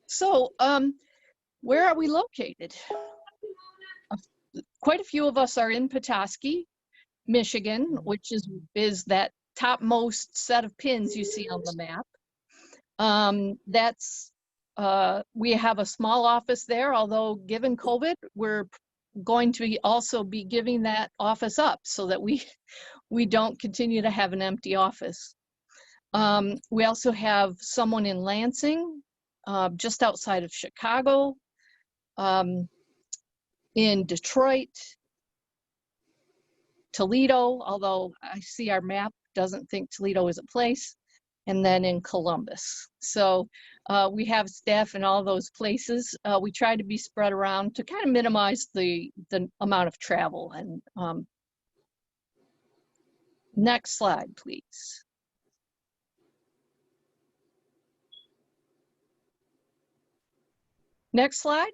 So, where are we located? Quite a few of us are in Petoskey, Michigan, which is that topmost set of pins you see on the map. We have a small office there, although given COVID, we're going to also be giving that office up so that we don't continue to have an empty office. We also have someone in Lansing, just outside of Chicago, in Detroit, Toledo, although I see our map doesn't think Toledo is a place, and then in Columbus. So we have staff in all those places. We try to be spread around to kind of minimize the amount of travel. And next slide, please. Next slide.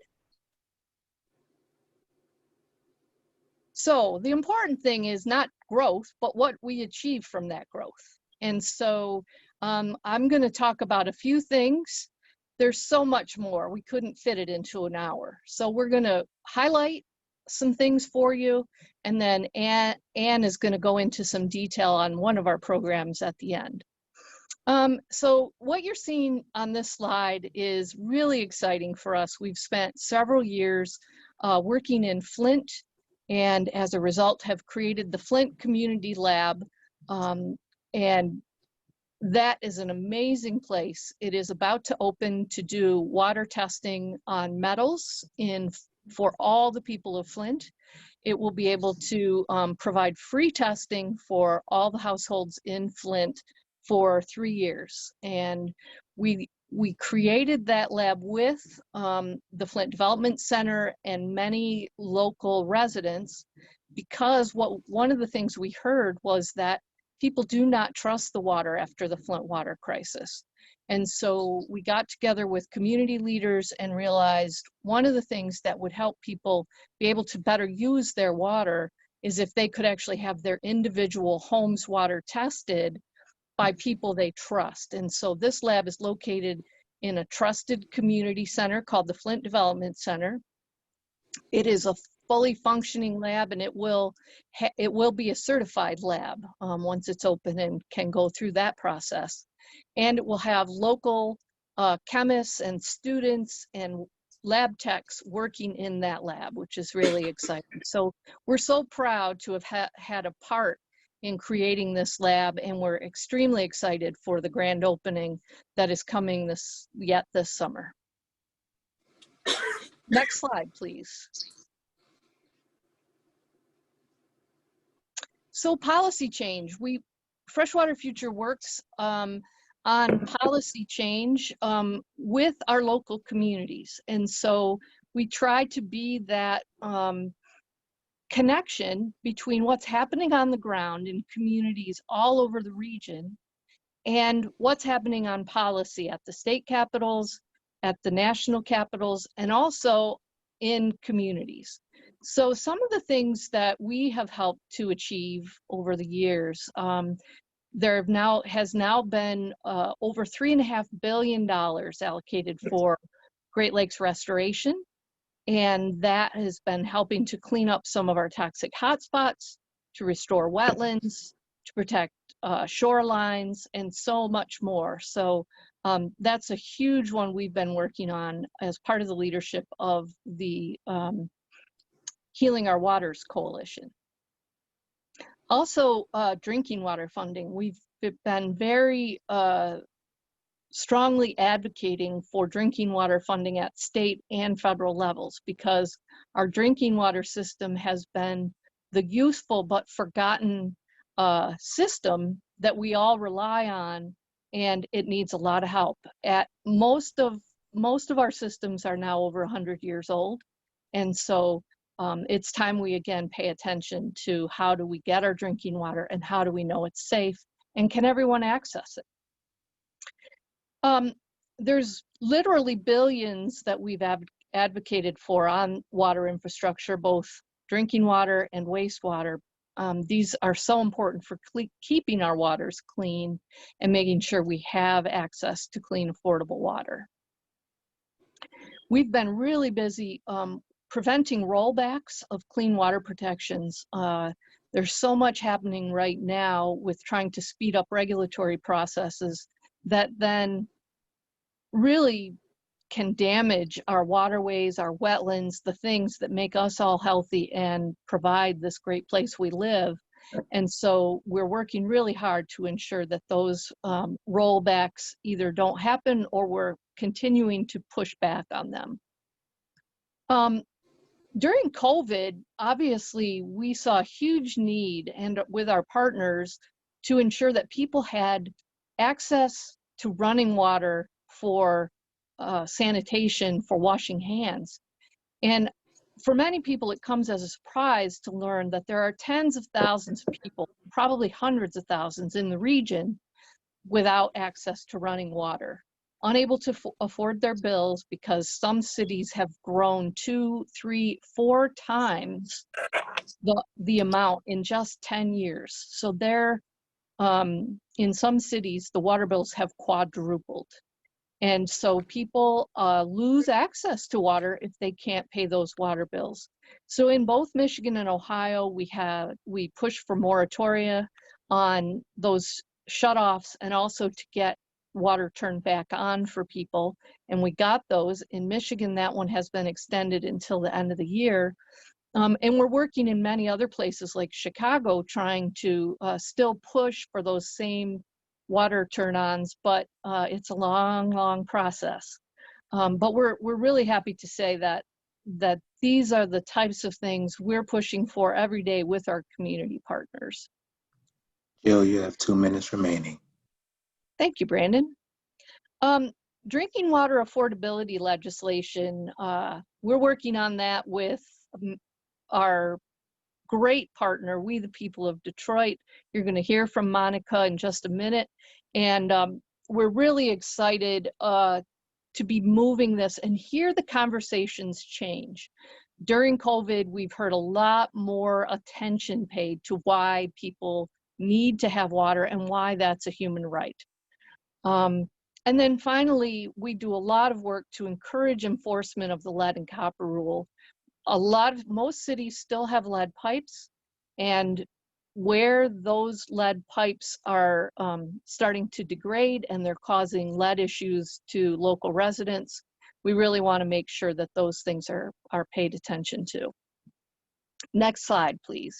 So the important thing is not growth, but what we achieve from that growth. And so I'm going to talk about a few things. There's so much more. We couldn't fit it into an hour. So we're going to highlight some things for you, and then Anne is going to go into some detail on one of our programs at the end. So what you're seeing on this slide is really exciting for us. We've spent several years working in Flint, and as a result have created the Flint Community Lab, and that is an amazing place. It is about to open to do water testing on metals for all the people of Flint. It will be able to provide free testing for all the households in Flint for 3 years. And we created that lab with the Flint Development Center and many local residents, because one of the things we heard was that people do not trust the water after the Flint water crisis. And so we got together with community leaders and realized one of the things that would help people be able to better use their water is if they could actually have their individual homes' water tested by people they trust. And so this lab is located in a trusted community center called the Flint Development Center. It is a fully functioning lab, and it will be a certified lab once it's open and can go through that process. And it will have local chemists and students and lab techs working in that lab, which is really exciting. So we're so proud to have had a part in creating this lab, and we're extremely excited for the grand opening that is coming this summer. Next slide, please. So policy change. Freshwater Future works on policy change with our local communities. And so we try to be that connection between what's happening on the ground in communities all over the region and what's happening on policy at the state capitals, at the national capitals, and also in communities. So some of the things that we have helped to achieve over the years, there has now been over $3.5 billion allocated for Great Lakes restoration, and that has been helping to clean up some of our toxic hotspots, to restore wetlands, to protect shorelines, and so much more. So that's a huge one we've been working on as part of the leadership of the Healing Our Waters Coalition. Also, drinking water funding. We've been very strongly advocating for drinking water funding at state and federal levels, because our drinking water system has been the useful but forgotten system that we all rely on, and it needs a lot of help. Most of our systems are now over 100 years old, and so it's time we again pay attention to how do we get our drinking water and how do we know it's safe and can everyone access it. There's literally billions that we've advocated for on water infrastructure, both drinking water and wastewater. These are so important for keeping our waters clean and making sure we have access to clean, affordable water. We've been really busy preventing rollbacks of clean water protections. There's so much happening right now with trying to speed up regulatory processes that then really can damage our waterways, our wetlands, the things that make us all healthy and provide this great place we live. And so we're working really hard to ensure that those rollbacks either don't happen or we're continuing to push back on them. During COVID, obviously, we saw a huge need, and with our partners, to ensure that people had access to running water for sanitation, for washing hands. And for many people, it comes as a surprise to learn that there are tens of thousands of people, probably hundreds of thousands in the region, without access to running water, unable to afford their bills because some cities have grown 2, 3, 4 times the amount in just 10 years. So in some cities, the water bills have quadrupled. And so people lose access to water if they can't pay those water bills. So in both Michigan and Ohio, we push for moratoria on those shutoffs and also to get water turned back on for people. And we got those. In Michigan, that one has been extended until the end of the year. And we're working in many other places like Chicago, trying to still push for those same water turn-ons, but it's a long, long process. But we're really happy to say that these are the types of things we're pushing for every day with our community partners. Jill, you have 2 minutes remaining. Thank you, Brandon. Drinking water affordability legislation, we're working on that with our great partner, We the People of Detroit. You're going to hear from Monica in just a minute. And we're really excited to be moving this and hear the conversations change. During COVID, we've heard a lot more attention paid to why people need to have water and why that's a human right. And then finally, we do a lot of work to encourage enforcement of the lead and copper rule. Most cities still have lead pipes, and where those lead pipes are starting to degrade and they're causing lead issues to local residents, we really want to make sure that those things are paid attention to. Next slide, please.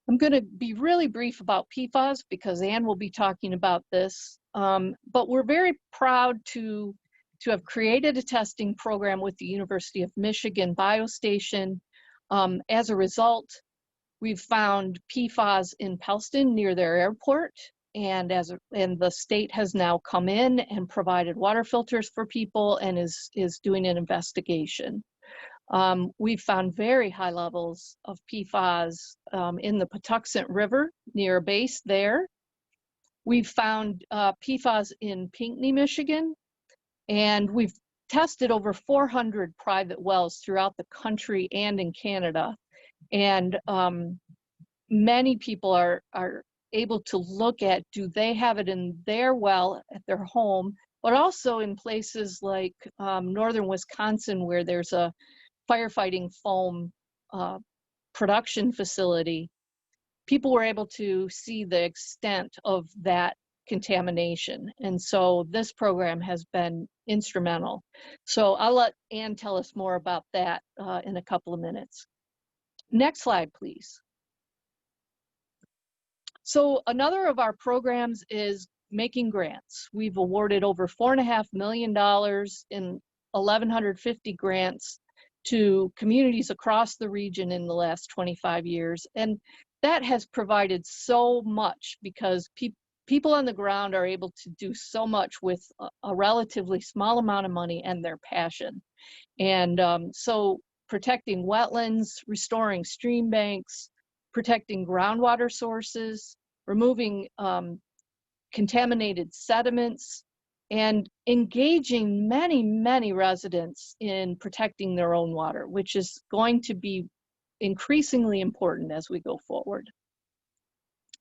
I'm going to be really brief about PFAS because Ann will be talking about this, but we're very proud to have created a testing program with the University of Michigan Biostation. As a result, we've found PFAS in Pellston near their airport, and the state has now come in and provided water filters for people and is doing an investigation. We've found very high levels of PFAS in the Patuxent River near a base there. We've found PFAS in Pinckney, Michigan, and we've tested over 400 private wells throughout the country and in Canada. And many people are able to look at, do they have it in their well at their home, but also in places like northern Wisconsin, where there's a firefighting foam production facility. People were able to see the extent of that contamination. And so this program has been instrumental. So I'll let Ann tell us more about that in a couple of minutes. Next slide, please. So another of our programs is making grants. We've awarded over $4.5 million in 1,150 grants to communities across the region in the last 25 years. And that has provided so much because people on the ground are able to do so much with a relatively small amount of money and their passion. And so protecting wetlands, restoring stream banks, protecting groundwater sources, removing contaminated sediments, and engaging many, many residents in protecting their own water, which is going to be increasingly important as we go forward.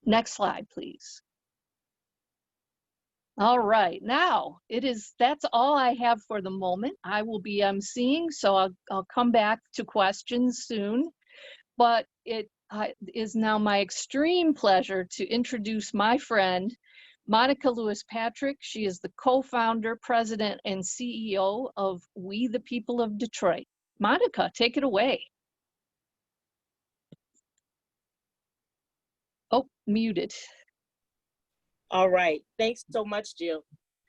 Next slide, please. All right, now that's all I have for the moment. I will be emceeing, so I'll come back to questions soon. But it is now my extreme pleasure to introduce my friend, Monica Lewis Patrick. She is the co-founder, president, and CEO of We the People of Detroit. Monica, take it away. Oh, muted. All right. Thanks so much, Jill.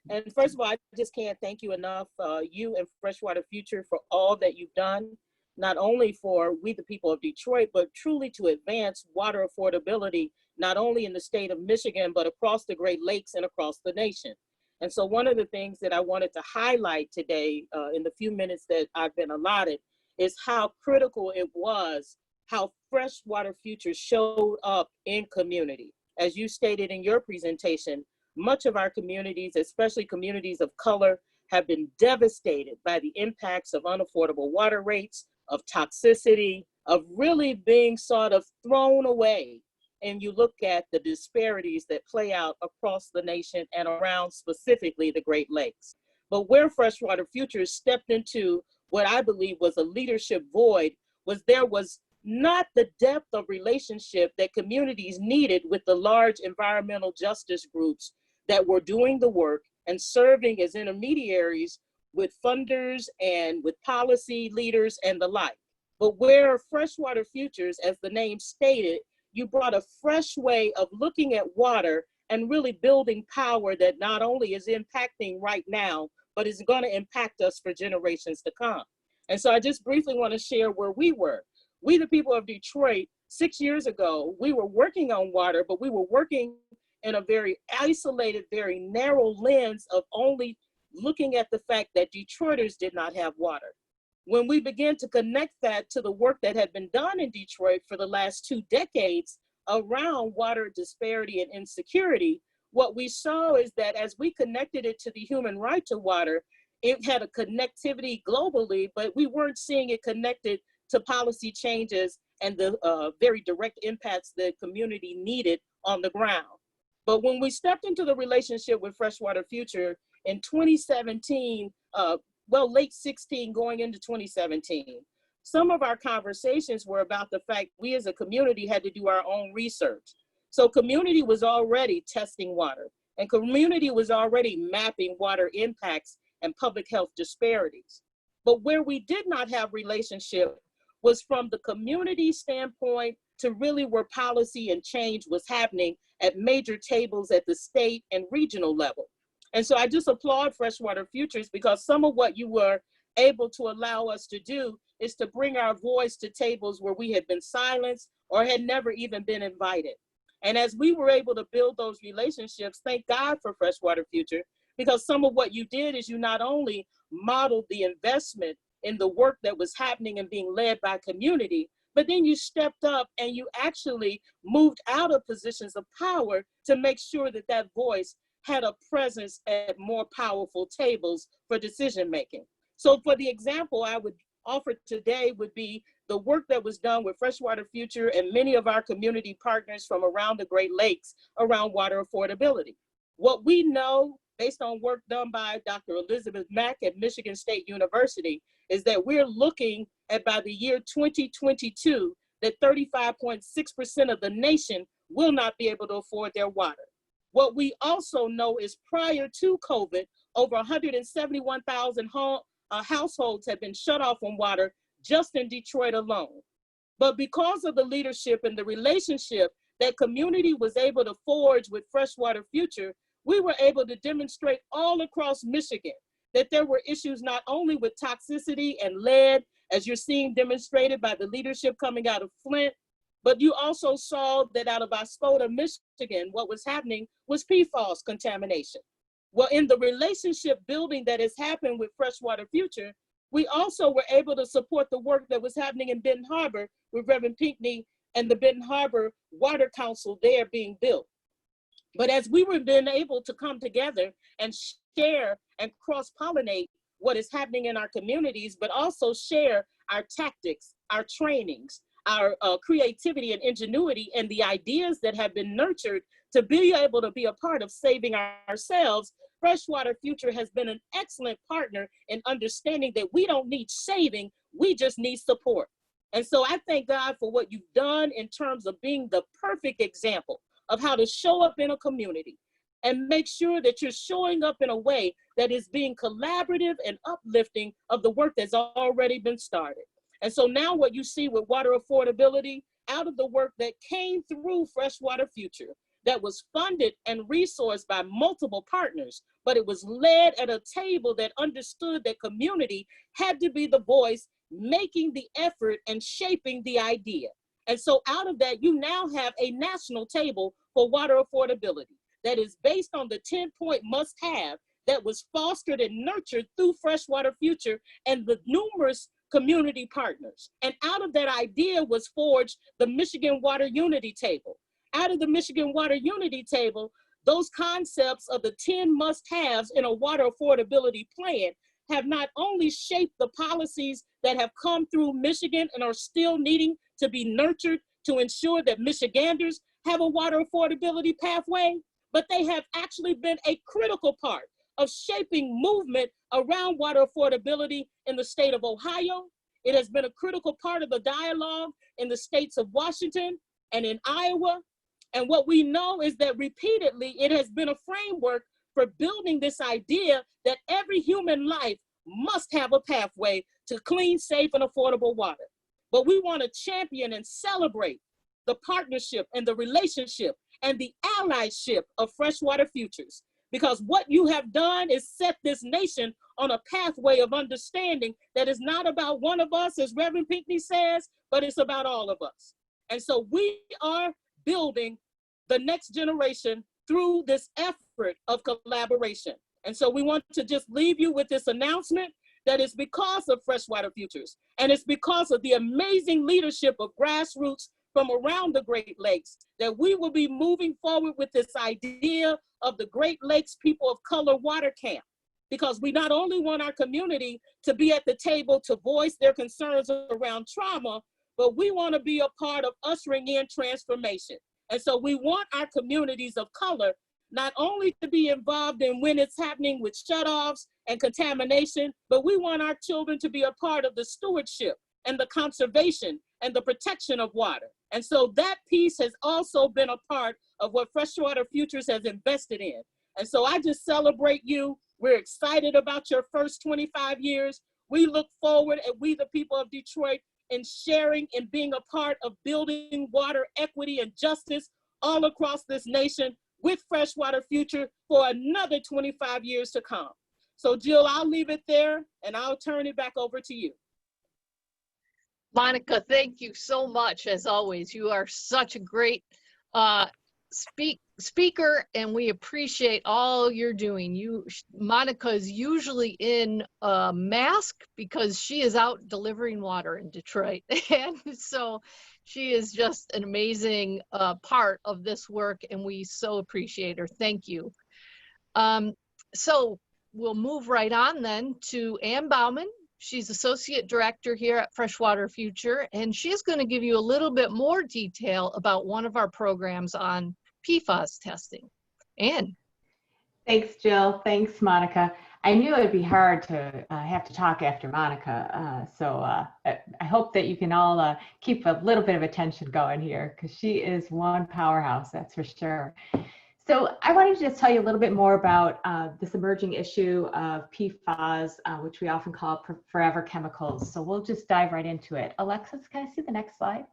And first of all, I just can't thank you enough, you and Freshwater Future, for all that you've done, not only for We the People of Detroit, but truly to advance water affordability, not only in the state of Michigan, but across the Great Lakes and across the nation. And so one of the things that I wanted to highlight today in the few minutes that I've been allotted is how critical it was, how Freshwater Future showed up in community. As you stated in your presentation, much of our communities, especially communities of color, have been devastated by the impacts of unaffordable water rates, of toxicity, of really being sort of thrown away. And you look at the disparities that play out across the nation and around specifically the Great Lakes. But where Freshwater Future stepped into what I believe was a leadership void was there was not the depth of relationship that communities needed with the large environmental justice groups that were doing the work and serving as intermediaries with funders and with policy leaders and the like. But where Freshwater Futures, as the name stated, you brought a fresh way of looking at water and really building power that not only is impacting right now, but is going to impact us for generations to come. And so I just briefly want to share where we were. We, the people of Detroit, 6 years ago, we were working on water, but we were working in a very isolated, very narrow lens of only looking at the fact that Detroiters did not have water. When we began to connect that to the work that had been done in Detroit for the last 2 decades around water disparity and insecurity, what we saw is that as we connected it to the human right to water, it had a connectivity globally, but we weren't seeing it connected to policy changes and the very direct impacts the community needed on the ground. But when we stepped into the relationship with Freshwater Future in 2017, late 16 going into 2017, some of our conversations were about the fact we as a community had to do our own research. So community was already testing water, and community was already mapping water impacts and public health disparities. But where we did not have relationship was from the community standpoint to really where policy and change was happening at major tables at the state and regional level. And so I just applaud Freshwater Futures because some of what you were able to allow us to do is to bring our voice to tables where we had been silenced or had never even been invited. And as we were able to build those relationships, thank God for Freshwater Future, because some of what you did is you not only modeled the investment in the work that was happening and being led by community, but then you stepped up and you actually moved out of positions of power to make sure that that voice had a presence at more powerful tables for decision making. So for the example I would offer today would be the work that was done with Freshwater Future and many of our community partners from around the Great Lakes around water affordability. What we know based on work done by Dr. Elizabeth Mack at Michigan State University is that we're looking at by the year 2022 that 35.6% of the nation will not be able to afford their water. What we also know is prior to COVID, over 171,000 households have been shut off from water just in Detroit alone. But because of the leadership and the relationship that community was able to forge with Freshwater Future, we were able to demonstrate all across Michigan that there were issues not only with toxicity and lead, as you're seeing demonstrated by the leadership coming out of Flint, but you also saw that out of Oscoda, Michigan, what was happening was PFAS contamination. Well, in the relationship building that has happened with Freshwater Future, we also were able to support the work that was happening in Benton Harbor with Reverend Pinckney and the Benton Harbor Water Council there being built. But as we were being able to come together and share and cross-pollinate what is happening in our communities, but also share our tactics, our trainings, our creativity and ingenuity, and the ideas that have been nurtured to be able to be a part of saving ourselves, Freshwater Future has been an excellent partner in understanding that we don't need saving, we just need support. And so I thank God for what you've done in terms of being the perfect example of how to show up in a community and make sure that you're showing up in a way that is being collaborative and uplifting of the work that's already been started. And so now what you see with water affordability, out of the work that came through Freshwater Future, that was funded and resourced by multiple partners, but it was led at a table that understood that community had to be the voice making the effort and shaping the idea. And so out of that, you now have a national table for water affordability that is based on the 10-point must-have that was fostered and nurtured through Freshwater Future and the numerous community partners. And out of that idea was forged the Michigan Water Unity Table. Out of the Michigan Water Unity Table, those concepts of the 10 must-haves in a water affordability plan have not only shaped the policies that have come through Michigan and are still needing to be nurtured to ensure that Michiganders have a water affordability pathway, but they have actually been a critical part of shaping movement around water affordability in the state of Ohio. It has been a critical part of the dialogue in the states of Washington and in Iowa. And what we know is that repeatedly, it has been a framework for building this idea that every human life must have a pathway to clean, safe, and affordable water. But we want to champion and celebrate the partnership and the relationship and the allyship of Freshwater Futures. Because what you have done is set this nation on a pathway of understanding that is not about one of us, as Reverend Pinckney says, but it's about all of us. And so we are building the next generation through this effort of collaboration. And so we want to just leave you with this announcement that it's because of Freshwater Futures, and it's because of the amazing leadership of grassroots from around the Great Lakes that we will be moving forward with this idea of the Great Lakes People of Color Water Camp. Because we not only want our community to be at the table to voice their concerns around trauma, but we want to be a part of ushering in transformation. And so we want our communities of color not only to be involved in when it's happening with shutoffs and contamination, but we want our children to be a part of the stewardship and the conservation and the protection of water. And so that piece has also been a part of what Freshwater Futures has invested in. And so I just celebrate you. We're excited about your first 25 years. We look forward, and we the people of Detroit, in sharing and being a part of building water equity and justice all across this nation with Freshwater Future for another 25 years to come. So Jill, I'll leave it there and I'll turn it back over to you. Monica, thank you so much, as always. You are such a great speaker, and we appreciate all you're doing. Monica is usually in a mask because she is out delivering water in Detroit. And so she is just an amazing part of this work, and we so appreciate her. Thank you. So we'll move right on then to Ann Bauman. She's Associate Director here at Freshwater Future, and she's going to give you a little bit more detail about one of our programs on PFAS testing. Ann. Thanks, Jill. Thanks, Monica. I knew it'd be hard to have to talk after Monica, so I hope that you can all keep a little bit of attention going here, because she is one powerhouse, that's for sure. So I wanted to just tell you a little bit more about this emerging issue of PFAS, which we often call forever chemicals. So we'll just dive right into it. Alexis, can I see the next slide?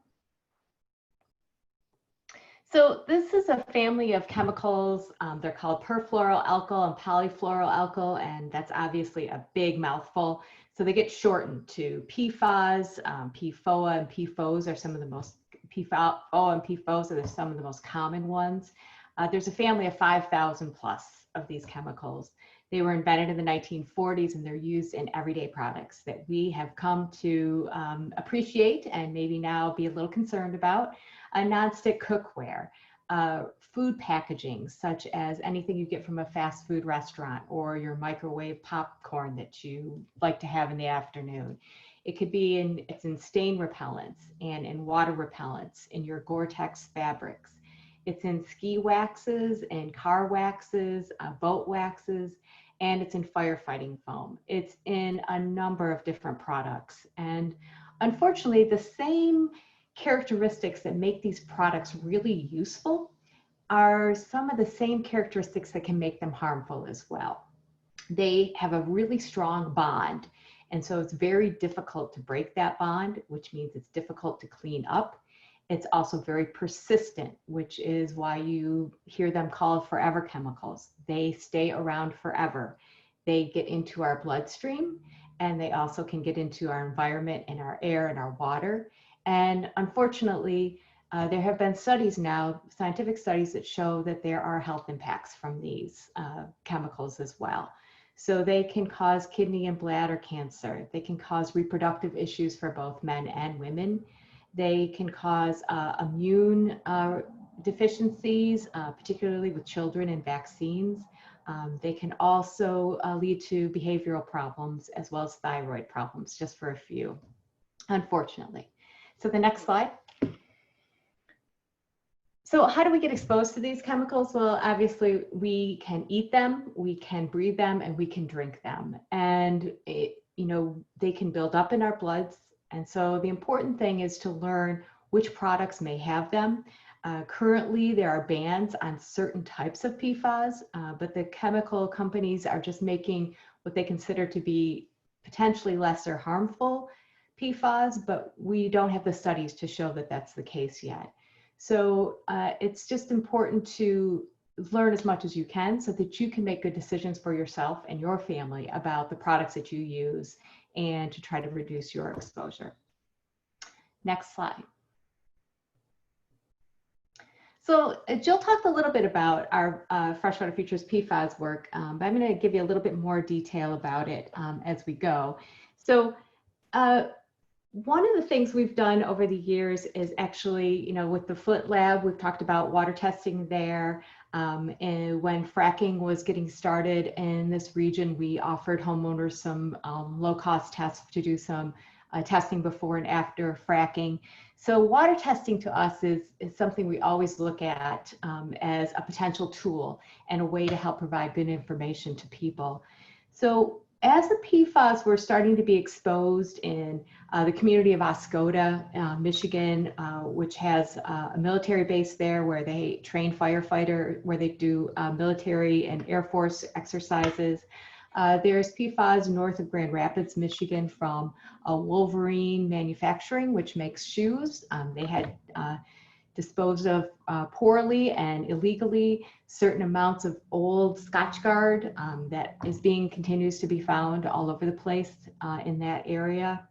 So this is a family of chemicals. They're called perfluoroalkyl and polyfluoroalkyl, and that's obviously a big mouthful. So they get shortened to PFAS, PFOA, and PFOs are some of the most, PFOA and PFOs are some of the most common ones. There's a family of 5,000 plus of these chemicals. They were invented in the 1940s, and they're used in everyday products that we have come to appreciate and maybe now be a little concerned about. Nonstick cookware, food packaging, such as anything you get from a fast food restaurant, or your microwave popcorn that you like to have in the afternoon. It could be it's in stain repellents and in water repellents, in your Gore-Tex fabrics. It's in ski waxes and car waxes, boat waxes, and it's in firefighting foam. It's in a number of different products. And unfortunately, the same characteristics that make these products really useful are some of the same characteristics that can make them harmful as well. They have a really strong bond, and so it's very difficult to break that bond, which means it's difficult to clean up. It's also very persistent, which is why you hear them called forever chemicals. They stay around forever. They get into our bloodstream, and they also can get into our environment and our air and our water. And unfortunately, there have been studies now, scientific studies, that show that there are health impacts from these chemicals as well. So they can cause kidney and bladder cancer. They can cause reproductive issues for both men and women. They can cause immune deficiencies, particularly with children and vaccines. They can also lead to behavioral problems as well as thyroid problems, just for a few, unfortunately. So the next slide. So how do we get exposed to these chemicals? Well, obviously we can eat them, we can breathe them, and we can drink them. And they can build up in our bloods. And so the important thing is to learn which products may have them. Currently, there are bans on certain types of PFAS, but the chemical companies are just making what they consider to be potentially lesser harmful PFAS, but we don't have the studies to show that that's the case yet. So it's just important to learn as much as you can so that you can make good decisions for yourself and your family about the products that you use and to try to reduce your exposure. Next slide. So Jill talked a little bit about our Freshwater Futures PFAS work, but I'm going to give you a little bit more detail about it as we go. So one of the things we've done over the years is actually, with the Foot Lab, we've talked about water testing there. And when fracking was getting started in this region, we offered homeowners some low-cost tests to do some testing before and after fracking. So water testing to us is something we always look at as a potential tool and a way to help provide good information to people. So as the PFAS were starting to be exposed in the community of Oscoda, Michigan, which has a military base there where they train firefighters, where they do military and Air Force exercises. There's PFAS north of Grand Rapids, Michigan, from Wolverine Manufacturing, which makes shoes. They had disposed of poorly and illegally certain amounts of old Scotchgard that continues to be found all over the place in that area.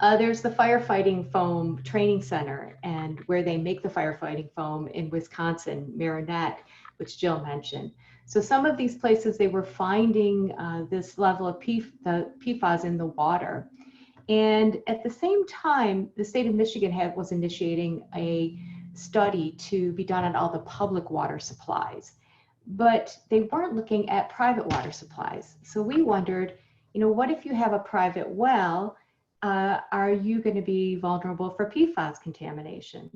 There's the firefighting foam training center, and where they make the firefighting foam in Wisconsin, Marinette, which Jill mentioned. So some of these places, they were finding this level of PFAS in the water. And at the same time, the state of Michigan was initiating a study to be done on all the public water supplies, but they weren't looking at private water supplies. So we wondered, what if you have a private well, are you going to be vulnerable for PFAS contamination?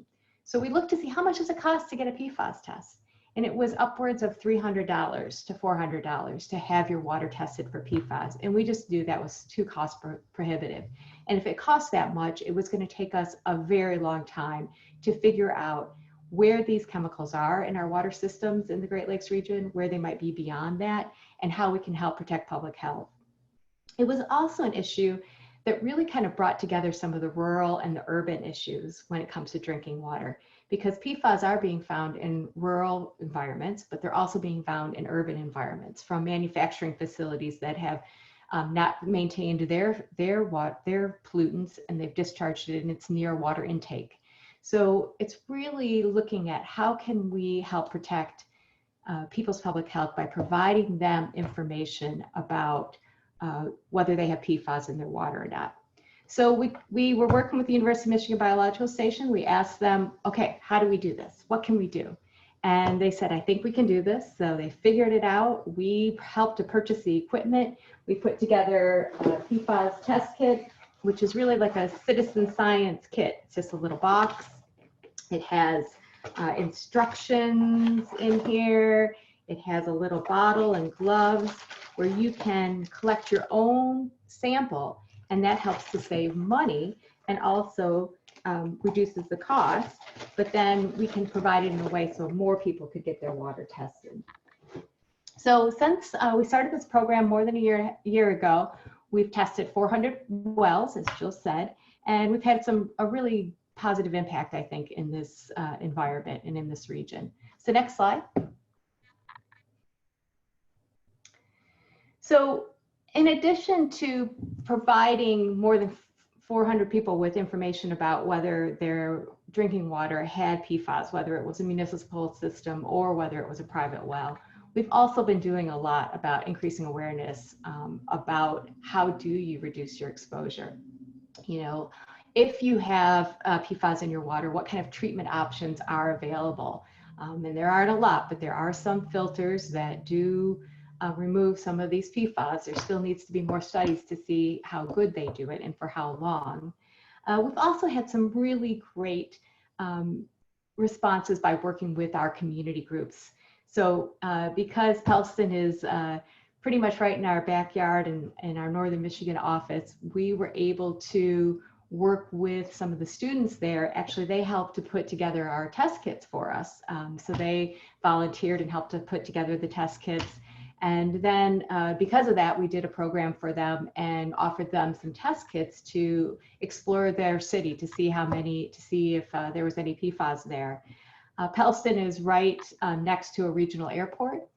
So we looked to see how much does it cost to get a PFAS test. And it was upwards of $300 to $400 to have your water tested for PFAS. And we just knew that was too cost prohibitive. And if it cost that much, it was going to take us a very long time to figure out where these chemicals are in our water systems in the Great Lakes region, where they might be beyond that, and how we can help protect public health. It was also an issue that really kind of brought together some of the rural and the urban issues when it comes to drinking water, because PFAS are being found in rural environments, but they're also being found in urban environments from manufacturing facilities that have not maintained their pollutants, and they've discharged it in its near water intake. So it's really looking at how can we help protect people's public health by providing them information about whether they have PFAS in their water or not. So we were working with the University of Michigan Biological Station. We asked them, okay, how do we do this? What can we do? And they said, I think we can do this. So they figured it out. We helped to purchase the equipment. We put together a PFAS test kit, which is really like a citizen science kit. It's just a little box. It has instructions in here. It has a little bottle and gloves where you can collect your own sample, and that helps to save money and also reduces the cost, but then we can provide it in a way so more people could get their water tested. So since we started this program more than a year ago, we've tested 400 wells, as Jill said, and we've had a really positive impact, I think, in this environment and in this region. So next slide. So in addition to providing more than 400 people with information about whether their drinking water had PFAS, whether it was a municipal system or whether it was a private well, we've also been doing a lot about increasing awareness about how do you reduce your exposure. You know, if you have PFAS in your water, what kind of treatment options are available? And there aren't a lot, but there are some filters that do remove some of these PFAS. There still needs to be more studies to see how good they do it and for how long. We've also had some really great responses by working with our community groups. So because Pellston is pretty much right in our backyard and in our Northern Michigan office, we were able to work with some of the students there. Actually, they helped to put together our test kits for us. So they volunteered and helped to put together the test kits. And then because of that, we did a program for them and offered them some test kits to explore their city to see if there was any PFAS there. Pellston is right next to a regional airport.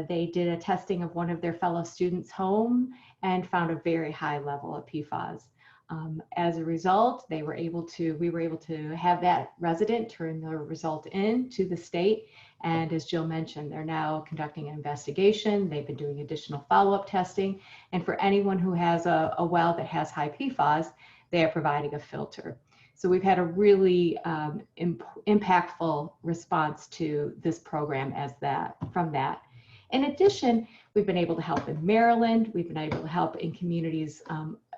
They did a testing of one of their fellow students' home and found a very high level of PFAS. As a result, we were able to have that resident turn the result in to the state. And as Jill mentioned, they're now conducting an investigation. They've been doing additional follow-up testing. And for anyone who has a well that has high PFAS, they are providing a filter. So we've had a really impactful response to this program from that. In addition, we've been able to help in Maryland. We've been able to help in communities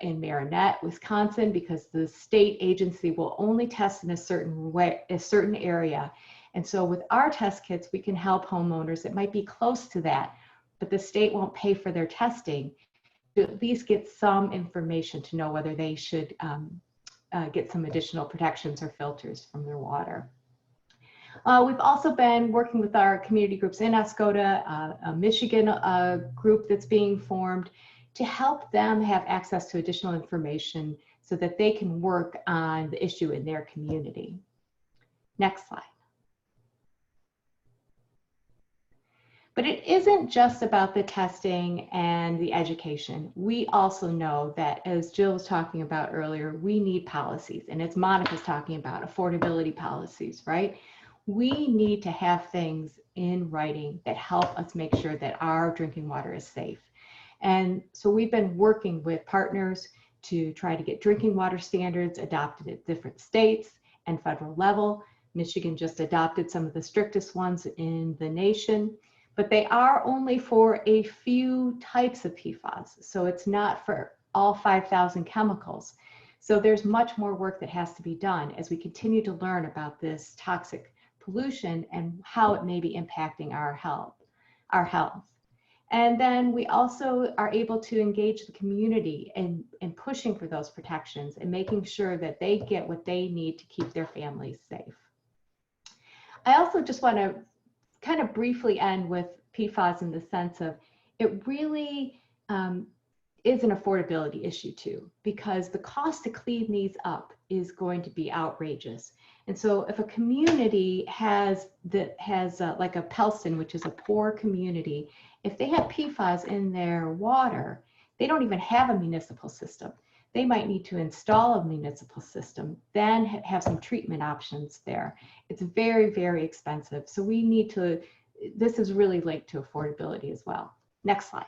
in Marinette, Wisconsin, because the state agency will only test in a certain area. And so with our test kits, we can help homeowners that might be close to that, but the state won't pay for their testing to at least get some information to know whether they should get some additional protections or filters from their water. We've also been working with our community groups in Escoda, a Michigan group that's being formed to help them have access to additional information so that they can work on the issue in their community. Next slide. But it isn't just about the testing and the education. We also know that, as Jill was talking about earlier, we need policies. And as Monica's talking about, affordability policies, right? We need to have things in writing that help us make sure that our drinking water is safe. And so we've been working with partners to try to get drinking water standards adopted at different states and federal level. Michigan just adopted some of the strictest ones in the nation, but they are only for a few types of PFAS. So it's not for all 5,000 chemicals. So there's much more work that has to be done as we continue to learn about this toxic pollution and how it may be impacting our health. And then we also are able to engage the community in pushing for those protections and making sure that they get what they need to keep their families safe. I also just want to kind of briefly end with PFAS in the sense of it really is an affordability issue too, because the cost to clean these up is going to be outrageous. And so if a community has like a Pellston, which is a poor community, if they have PFAS in their water, they don't even have a municipal system. They might need to install a municipal system, then have some treatment options there. It's very, very expensive. So we need to, this is really linked to affordability as well. Next slide.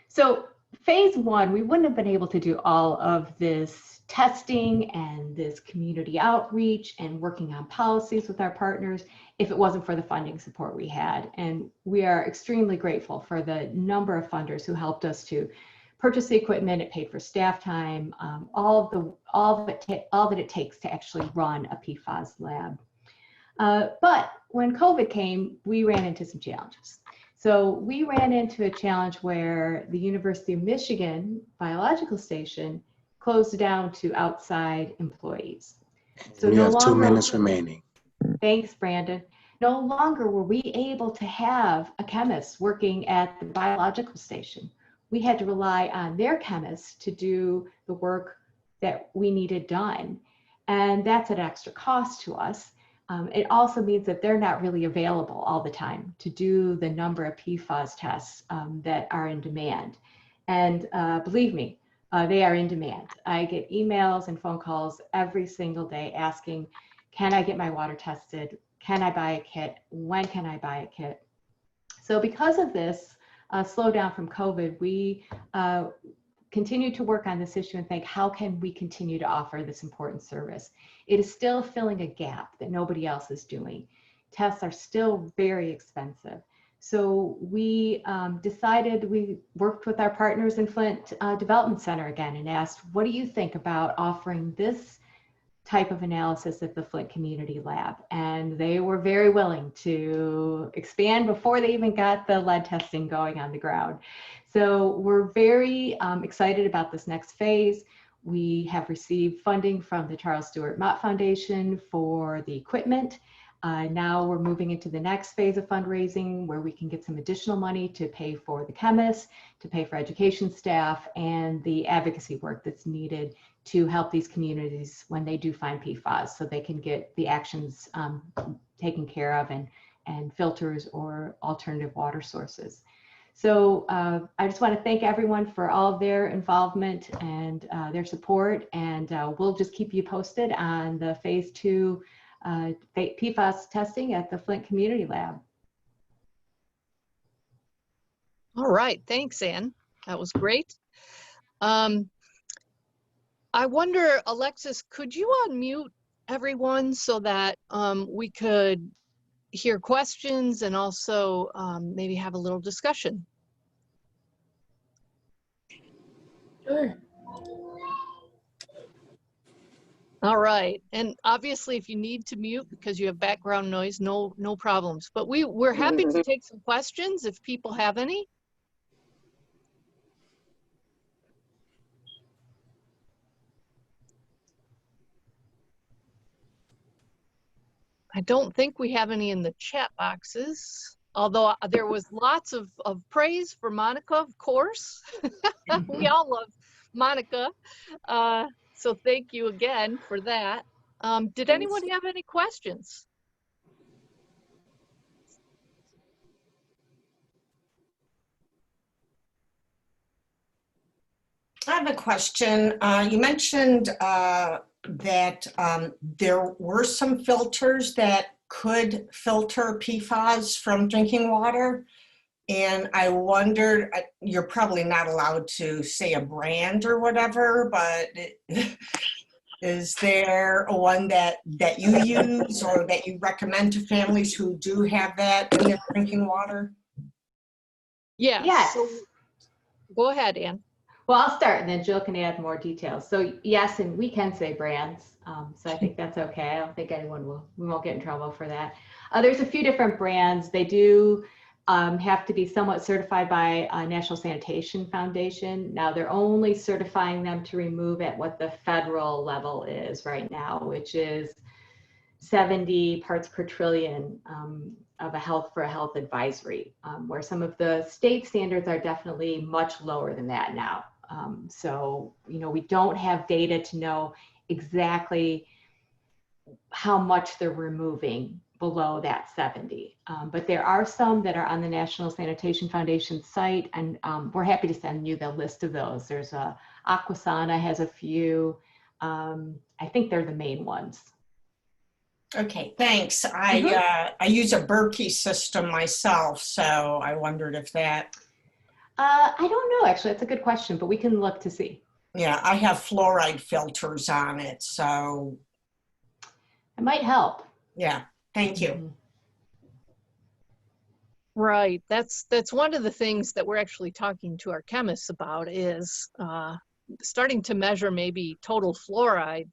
So phase one, we wouldn't have been able to do all of this testing and this community outreach and working on policies with our partners if it wasn't for the funding support we had. And we are extremely grateful for the number of funders who helped us to purchase the equipment, it paid for staff time, all that it takes to actually run a PFAS lab. But when COVID came, we ran into some challenges. So we ran into a challenge where the University of Michigan Biological Station closed down to outside employees. So You no have 2 longer, minutes remaining. thanks, Brandon. No longer were we able to have a chemist working at the biological station. We had to rely on their chemists to do the work that we needed done. And that's an extra cost to us. It also means that they're not really available all the time to do the number of PFAS tests that are in demand. And believe me, they are in demand. I get emails and phone calls every single day asking, can I get my water tested? Can I buy a kit? When can I buy a kit? So because of this slowdown from COVID, we continue to work on this issue and think, how can we continue to offer this important service? It is still filling a gap that nobody else is doing. Tests are still very expensive. So we decided, we worked with our partners in Flint Development Center again and asked, what do you think about offering this type of analysis at the Flint Community Lab? And they were very willing to expand before they even got the lead testing going on the ground. So we're very excited about this next phase. We have received funding from the Charles Stewart Mott Foundation for the equipment. Now we're moving into the next phase of fundraising where we can get some additional money to pay for the chemists, to pay for education staff, and the advocacy work that's needed to help these communities when they do find PFAS so they can get the actions taken care of and filters or alternative water sources. So I just want to thank everyone for all of their involvement and their support, and we'll just keep you posted on the phase 2 PFAS testing at the Flint Community Lab. All right, thanks, Ann. That was great. I wonder, Alexis, could you unmute everyone so that we could hear questions and also maybe have a little discussion? Sure. All right, and obviously if you need to mute because you have background noise, no problems. But we're happy to take some questions if people have any. I don't think we have any in the chat boxes, although there was lots of praise for Monica, of course. We all love Monica. So thank you again for that. Did anyone have any questions? I have a question. You mentioned that there were some filters that could filter PFAS from drinking water. And I wondered, you're probably not allowed to say a brand or whatever, but is there one that you use or that you recommend to families who do have that in their drinking water? Yes. Yes. So, go ahead, Ann. Well, I'll start and then Jill can add more details. So yes, and we can say brands. So I think that's okay. I don't think we won't get in trouble for that. There's a few different brands. They do have to be somewhat certified by National Sanitation Foundation. Now they're only certifying them to remove at what the federal level is right now, which is 70 parts per trillion of a health advisory, where some of the state standards are definitely much lower than that now. So, we don't have data to know exactly how much they're removing below that 70. But there are some that are on the National Sanitation Foundation site, and we're happy to send you the list of those. There's Aquasana has a few. I think they're the main ones. Okay, thanks. I use a Berkey system myself, so I wondered if that. I don't know, actually. That's a good question, but we can look to see. Yeah, I have fluoride filters on it, so. It might help. Yeah, thank you. Right. That's one of the things that we're actually talking to our chemists about is starting to measure maybe total fluoride,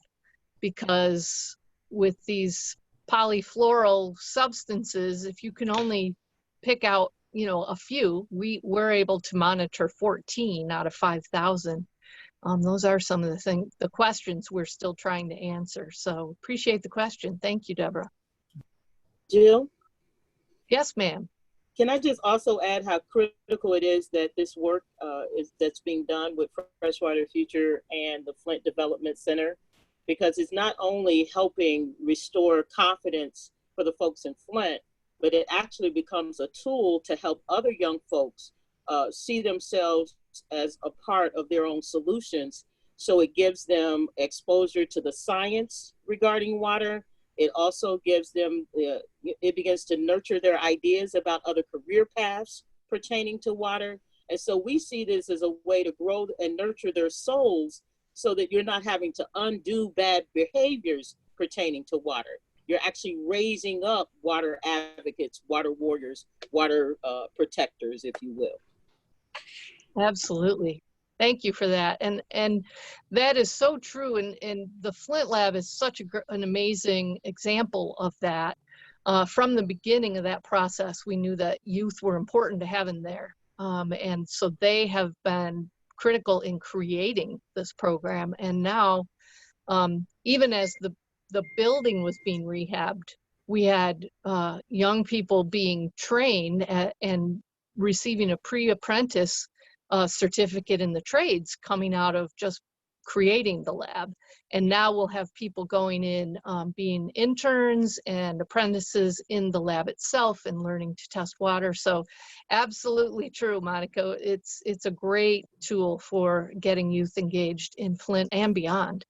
because with these polyfluoral substances, if you can only pick out, a few, we're able to monitor 14 out of 5,000. Those are some of the questions we're still trying to answer. So appreciate the question. Thank you, Deborah. Jill, Yes, ma'am. can I just also add how critical it is that this work that's being done with Freshwater Future and the Flint Development Center, because it's not only helping restore confidence for the folks in Flint, but it actually becomes a tool to help other young folks see themselves as a part of their own solutions. So it gives them exposure to the science regarding water. It also gives them, it begins to nurture their ideas about other career paths pertaining to water. And so we see this as a way to grow and nurture their souls so that you're not having to undo bad behaviors pertaining to water. You're actually raising up water advocates, water warriors, water protectors, if you will. Absolutely. Thank you for that. And that is so true. And the Flint Lab is such an amazing example of that. From the beginning of that process, we knew that youth were important to have in there. And so they have been critical in creating this program. And now, even as the building was being rehabbed, we had young people being trained and receiving a pre-apprentice certificate in the trades coming out of just creating the lab. And now we'll have people going in, being interns and apprentices in the lab itself and learning to test water. So absolutely true, Monica. It's a great tool for getting youth engaged in Flint and beyond.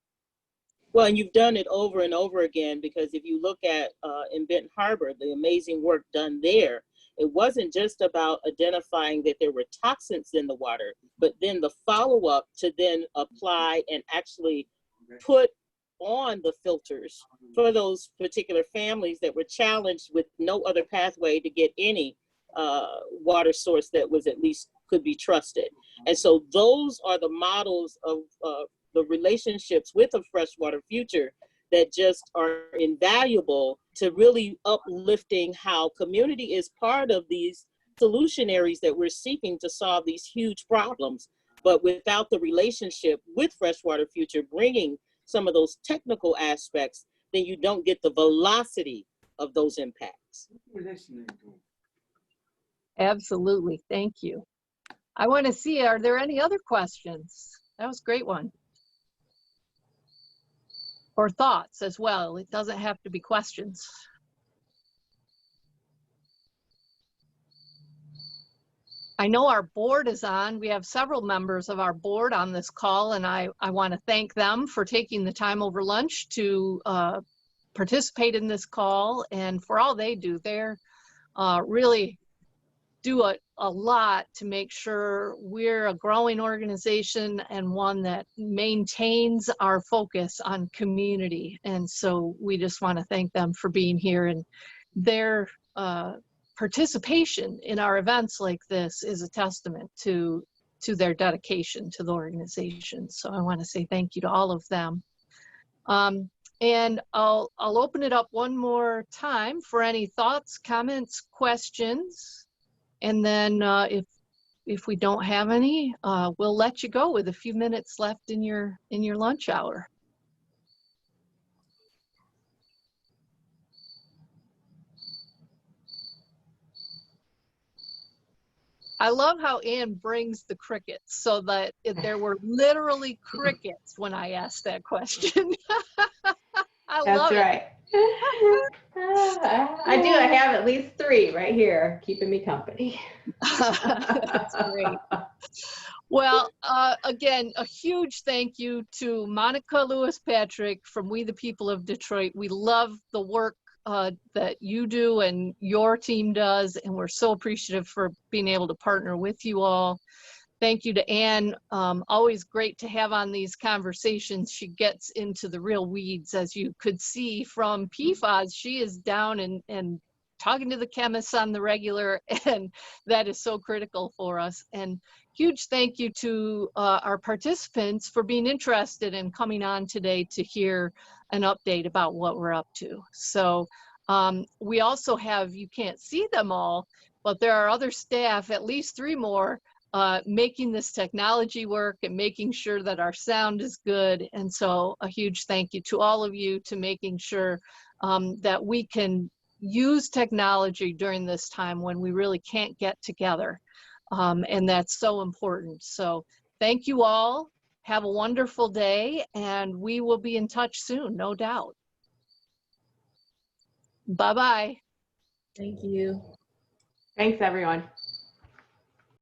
Well, and you've done it over and over again, because if you look at in Benton Harbor, the amazing work done there, it wasn't just about identifying that there were toxins in the water, but then the follow-up to then apply and actually put on the filters for those particular families that were challenged with no other pathway to get any water source that was at least could be trusted. And so those are the models of the relationships with a Freshwater Future that just are invaluable to really uplifting how community is part of these solutionaries that we're seeking to solve these huge problems. But without the relationship with Freshwater Future bringing some of those technical aspects, then you don't get the velocity of those impacts. Absolutely. Thank you. I want to see, are there any other questions? That was a great one. Or thoughts as well. It doesn't have to be questions. I know our board is on. We have several members of our board on this call, and I want to thank them for taking the time over lunch to participate in this call and for all they do. They're really do a lot to make sure we're a growing organization and one that maintains our focus on community. And so we just want to thank them for being here, and their participation in our events like this is a testament to their dedication to the organization. So I want to say thank you to all of them. And I'll open it up one more time for any thoughts, comments, questions. And then if we don't have any, we'll let you go with a few minutes left in your lunch hour. I love how Ann brings the crickets, so that there were literally crickets when I asked that question. I love That's right. I do. I have at least 3 right here keeping me company. That's great. Well, again, a huge thank you to Monica Lewis-Patrick from We the People of Detroit. We love the work that you do and your team does, and we're so appreciative for being able to partner with you all. Thank you to Ann. Always great to have on these conversations. She gets into the real weeds, as you could see from PFAS. She is down and talking to the chemists on the regular, and that is so critical for us. And huge thank you to our participants for being interested in coming on today to hear an update about what we're up to. So we also have, you can't see them all, but there are other staff, at least 3 more, making this technology work and making sure that our sound is good. And so a huge thank you to all of you to making sure that we can use technology during this time when we really can't get together. And that's so important. So thank you all. Have a wonderful day, and we will be in touch soon, no doubt. Bye-bye. Thank you. Thanks, everyone.